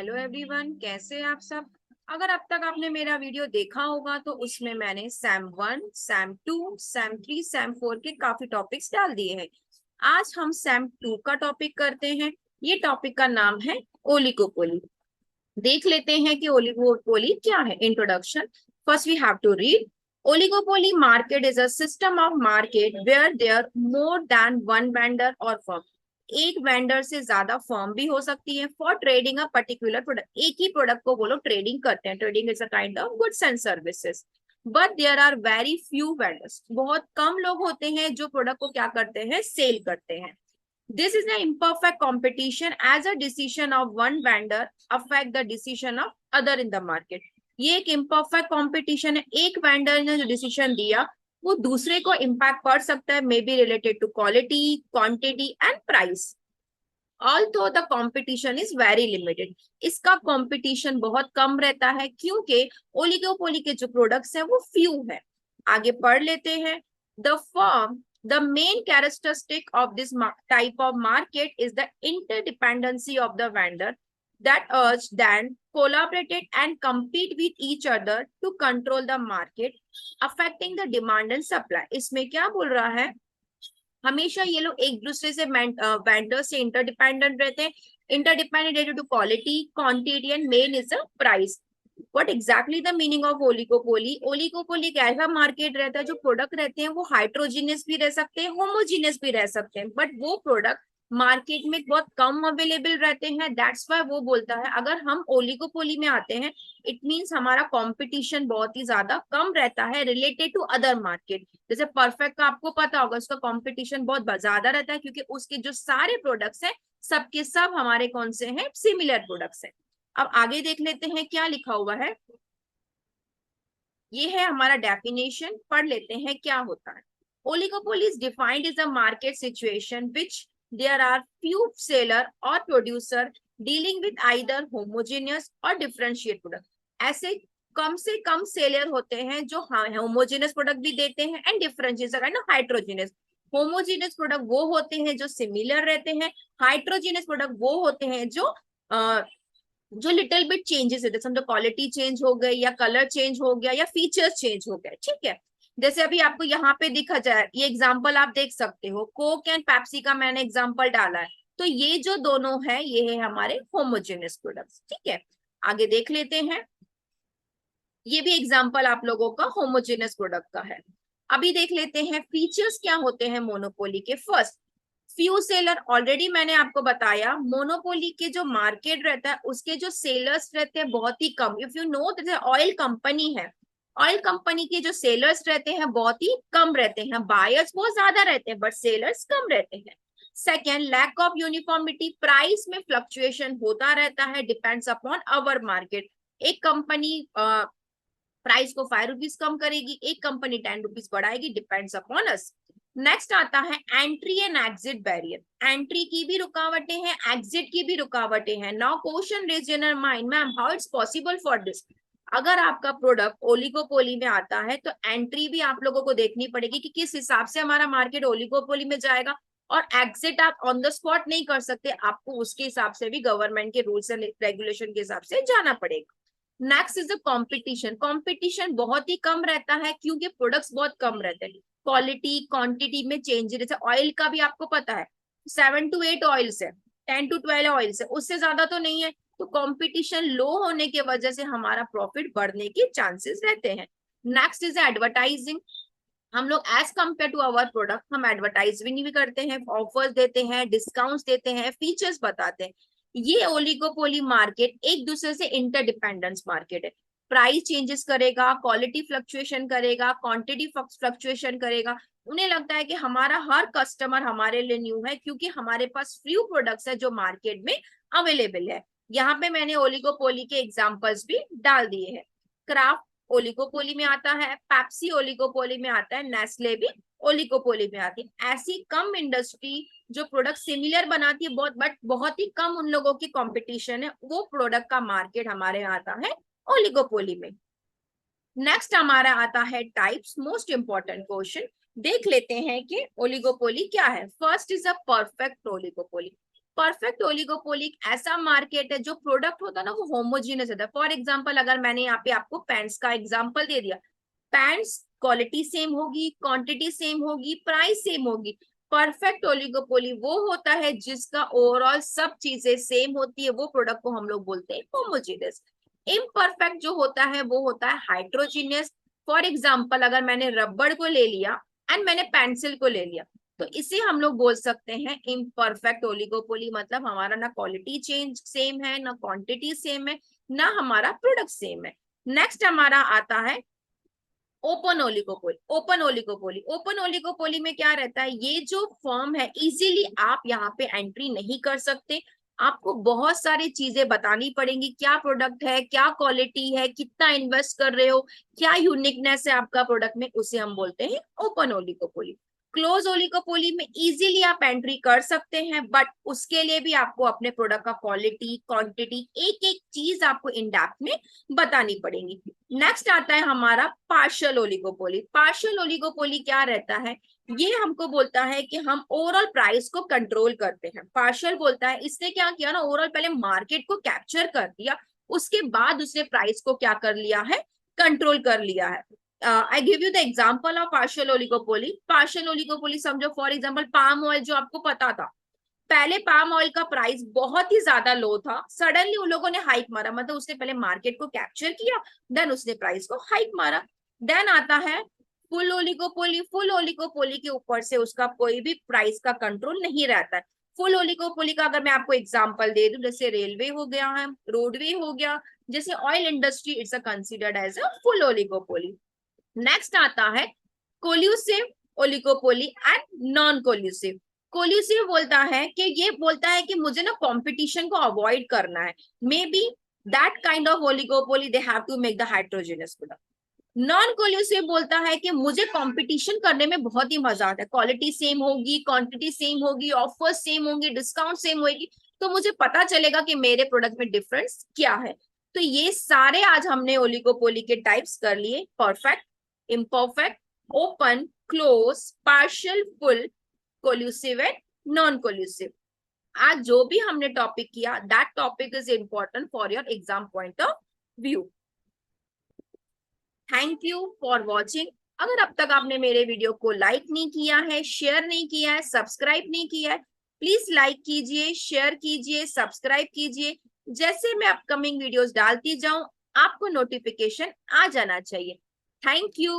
Hello everyone, कैसे हैं आप सब। अगर अब तक आपने मेरा वीडियो देखा होगा तो उसमें मैंने सैम 1, सैम 2, सैम 3, सैम 4 के काफी टॉपिक्स डाल दिए हैं। आज हम सैम 2 का टॉपिक करते हैं। ये टॉपिक का नाम है ओलिगोपोली। देख लेते हैं कि ओलिगोपोली क्या है। Introduction. First we have to read. Oligopoly market is a system of market where there more than one vendor और फर्म। एक वेंडर से ज्यादा फर्म भी हो सकती है for trading a particular product. एक ही प्रोडक्ट को वो लोग ट्रेडिंग करते हैं। Trading is a kind of goods and services. But there are very few vendors. बहुत कम लोग होते हैं जो प्रोडक्ट को क्या करते हैं, सेल करते हैं। This is an imperfect competition as a decision of one vendor affect the decision of other in the market. ये एक imperfect competition है। एक वेंडर ने जो डिसीजन दिया वो दूसरे को इम्पैक्ट पड़ सकता है, मे be related to quality, quantity and price. Although the competition is very limited. इसका कंपटीशन बहुत कम रहता है क्योंकि ओलिगोपोली के जो प्रोडक्ट्स हैं वो फ्यू है। आगे पढ़ लेते हैं। The firm The main characteristic of this type of market is the interdependency of the vendor that urge then collaborated and compete with each other to control the market, affecting the demand and supply. इसमें क्या बोल रहा है, हमेशा ये लोग एक दूसरे से वेंडर से इंटरडिपेंडेंट रहते हैं। Interdependent related to quality, quantity and main is the price. What exactly the meaning of oligopoly. Oligopoly एक ऐसा मार्केट रहता है जो प्रोडक्ट रहते हैं वो हाइड्रोजीनियस भी रह सकते हैं, होमोजीनियस भी रह सकते हैं, बट वो प्रोडक्ट मार्केट में बहुत कम अवेलेबल रहते हैं। दैट्स वाई वो बोलता है अगर हम ओलिगोपोली में आते हैं इट मींस हमारा कंपटीशन बहुत ही ज्यादा कम रहता है रिलेटेड टू अदर मार्केट। जैसे परफेक्ट का आपको पता होगा, उसका कंपटीशन बहुत ज्यादा रहता है क्योंकि उसके जो सारे प्रोडक्ट्स हैं सबके सब हमारे कौन से हैं, सिमिलर प्रोडक्ट्स हैं। अब आगे देख लेते हैं क्या लिखा हुआ है। ये है हमारा डेफिनेशन, पढ़ लेते हैं क्या होता है। Oligopoly is defined is a market situation which there are few seller और producer dealing with either homogeneous और डिफरेंशिएट प्रोडक्ट। ऐसे कम से कम सेलर होते हैं जो होमोजेनियस प्रोडक्ट भी देते हैं एंड डिफरेंशिएट हाइड्रोजेनियस। होमोजेनियस प्रोडक्ट वो होते हैं जो सिमिलर रहते हैं, हाइड्रोजेनियस प्रोडक्ट वो होते हैं जो लिटिल बिट चेंजेस है, समझो क्वालिटी चेंज हो गई या कलर चेंज हो गया या फीचर्स चेंज हो गए। ठीक है, जैसे अभी आपको यहाँ पे दिखा जाए, ये एग्जांपल आप देख सकते हो, कोक एंड पेप्सी का मैंने एग्जांपल डाला है। तो ये जो दोनों है ये है हमारे होमोजेनियस प्रोडक्ट्स। ठीक है, आगे देख लेते हैं। ये भी एग्जांपल आप लोगों का होमोजेनियस प्रोडक्ट का है। अभी देख लेते हैं फीचर्स क्या होते हैं मोनोपोली के। First, few seller. ऑलरेडी मैंने आपको बताया मोनोपोली के जो मार्केट रहता है उसके जो सेलर्स रहते हैं बहुत ही कम। इफ यू नो, जैसे ऑयल कंपनी है, ऑयल कंपनी के जो सेलर्स रहते हैं बहुत ही कम रहते हैं। बायर्स बहुत ज्यादा रहते हैं बट सेलर्स कम रहते हैं। Second, lack of uniformity. Price में फ्लक्चुएशन होता रहता है, डिपेंड्स अपॉन अवर मार्केट। एक कंपनी प्राइस को 5 रुपीज कम करेगी, एक कंपनी 10 रुपीज बढ़ाएगी, डिपेंड्स अपॉन अस। नेक्स्ट आता है entry and exit barrier. Entry की भी रुकावटें हैं, एग्जिट की भी रुकावटें हैं। Now question raise in your mind, ma'am how it's possible for this. अगर आपका प्रोडक्ट ओलिगोपोली में आता है तो एंट्री भी आप लोगों को देखनी पड़ेगी कि किस हिसाब से हमारा मार्केट ओलिगोपोली में जाएगा, और एग्जिट आप ऑन द स्पॉट नहीं कर सकते, आपको उसके हिसाब से भी गवर्नमेंट के रूल्स एंड रेगुलेशन के हिसाब से जाना पड़ेगा। Next is the competition. Competition बहुत ही कम रहता है क्योंकि प्रोडक्ट्स बहुत कम रहते हैं। क्वालिटी क्वांटिटी में चेंज, जैसे ऑयल का भी आपको पता है 7 to 8 ऑयल्स है, 10 to 12 ऑयल्स है, उससे ज्यादा तो नहीं है। तो कंपटीशन लो होने की वजह से हमारा प्रॉफिट बढ़ने के चांसेस रहते हैं। Next is advertising. हम लोग as compare to our product हम एडवर्टाइजिंग भी करते हैं, ऑफर्स देते हैं, डिस्काउंट्स देते हैं, फीचर्स बताते हैं। ये ओलिगोपोली मार्केट एक दूसरे से इंटरडिपेंडेंस मार्केट है। प्राइस चेंजेस करेगा, क्वालिटी फ्लक्चुएशन करेगा, क्वांटिटी फ्लक्चुएशन करेगा। उन्हें लगता है कि हमारा हर कस्टमर हमारे लिए न्यू है क्योंकि हमारे पास फ्यू प्रोडक्ट्स है जो मार्केट में अवेलेबल है। यहाँ पे मैंने ओलिगोपोली के एग्जांपल्स भी डाल दिए हैं। क्राफ्ट ओलिगोपोली में आता है, पेप्सी ओलिगोपोली में आता है, नेस्ले भी ओलिगोपोली में आती है। ऐसी कम इंडस्ट्री जो प्रोडक्ट सिमिलर बनाती है बट बहुत ही कम उन लोगों की कंपटीशन है, वो प्रोडक्ट का मार्केट हमारे यहाँ आता है ओलिगोपोली में। नेक्स्ट हमारा आता है टाइप्स, मोस्ट इंपॉर्टेंट क्वेश्चन। देख लेते हैं कि ओलिगोपोली क्या है। First is a perfect oligopoly. Perfect oligopoly ऐसा मार्केट है जो प्रोडक्ट होता है ना वो होमोजीनियस होता है। फॉर एग्जांपल अगर मैंने यहाँ पे आपको पैंट्स का एग्जांपल दे दिया, पैंट्स क्वालिटी सेम होगी, क्वांटिटी सेम होगी, प्राइस सेम होगी। परफेक्ट ओलिगोपोली वो होता है जिसका ओवरऑल सब चीजें सेम होती है, वो प्रोडक्ट को हम लोग बोलते हैं होमोजीनियस। इम्परफेक्ट जो होता है वो होता है हाइड्रोजीनियस। फॉर एग्जाम्पल अगर मैंने रबड़ को ले लिया एंड मैंने पेंसिल को ले लिया, तो इसे हम लोग बोल सकते हैं इम्परफेक्ट ओलिगोपोली। मतलब हमारा ना क्वालिटी चेंज सेम है, ना क्वांटिटी सेम है, ना हमारा प्रोडक्ट सेम है। नेक्स्ट हमारा आता है open oligopoly. Open oligopoly, open oligopoly में क्या रहता है, ये जो फर्म है इजीली आप यहाँ पे एंट्री नहीं कर सकते। आपको बहुत सारी चीजें बतानी पड़ेंगी, क्या प्रोडक्ट है, क्या क्वालिटी है, कितना इन्वेस्ट कर रहे हो, क्या यूनिकनेस है आपका प्रोडक्ट में, उसे हम बोलते हैं ओपन ओलिगोपोली। क्लोज ओलिगोपोली में इजीली आप एंट्री कर सकते हैं, बट उसके लिए भी आपको अपने प्रोडक्ट का क्वालिटी, क्वांटिटी, एक एक चीज आपको इन डेप्थ में बतानी पड़ेगी। नेक्स्ट आता है हमारा पार्शियल ओलिगोपोली। पार्शियल ओलिगोपोली क्या रहता है, ये हमको बोलता है कि हम ओवरऑल प्राइस को कंट्रोल करते हैं। पार्शियल बोलता है इसने क्या किया ना, ओवरऑल पहले मार्केट को कैप्चर कर दिया, उसके बाद उसने प्राइस को क्या कर लिया है, कंट्रोल कर लिया है। I give you the example of partial oligopoly. Partial oligopoly समझो, फॉर एग्जांपल पाम ऑयल जो आपको पता था, पहले पाम ऑयल का प्राइस बहुत ही ज्यादा लो था, सडनली उन लोगों ने हाइक मारा, मतलब उसने पहले मार्केट को कैप्चर किया, देन उसने प्राइस को हाइक मारा। देन आता है फुल ओलिगोपोली। फुल ओलिगोपोली के ऊपर से उसका कोई भी प्राइस का कंट्रोल नहीं रहता है। फुल ओलिगोपोली का अगर मैं आपको एग्जांपल दे दूं, जैसे रेलवे हो गया है, रोडवे हो गया, जैसे oil industry, it's a considered as a full oligopoly. Next आता है collusive oligopoly and non collusive. Collusive बोलता है कि ये बोलता है कि मुझे ना कंपटीशन को अवॉइड करना है, may be that kind of oligopoly they have to make the hydrogenous product. Non collusive बोलता है कि मुझे कंपटीशन करने में बहुत ही मजा आता है, क्वालिटी सेम होगी, क्वांटिटी सेम होगी, ऑफर सेम होंगी, डिस्काउंट सेम होगी, तो मुझे पता चलेगा कि मेरे प्रोडक्ट में डिफरेंस क्या है। तो ये सारे आज हमने ओलिगोपोली के टाइप्स कर लिए, perfect, imperfect, open, close, partial, full, collusive and non-collusive। आज जो भी हमने टॉपिक किया, that topic is important for your exam point of view. Thank you for watching. अगर अब तक आपने मेरे वीडियो को लाइक नहीं किया है, शेयर नहीं किया है, सब्सक्राइब नहीं किया है, प्लीज लाइक कीजिए, शेयर कीजिए, सब्सक्राइब कीजिए। जैसे मैं अपकमिंग वीडियोस डालती जाऊं आपको नोटिफिकेशन आ जाना चाहिए। Thank you.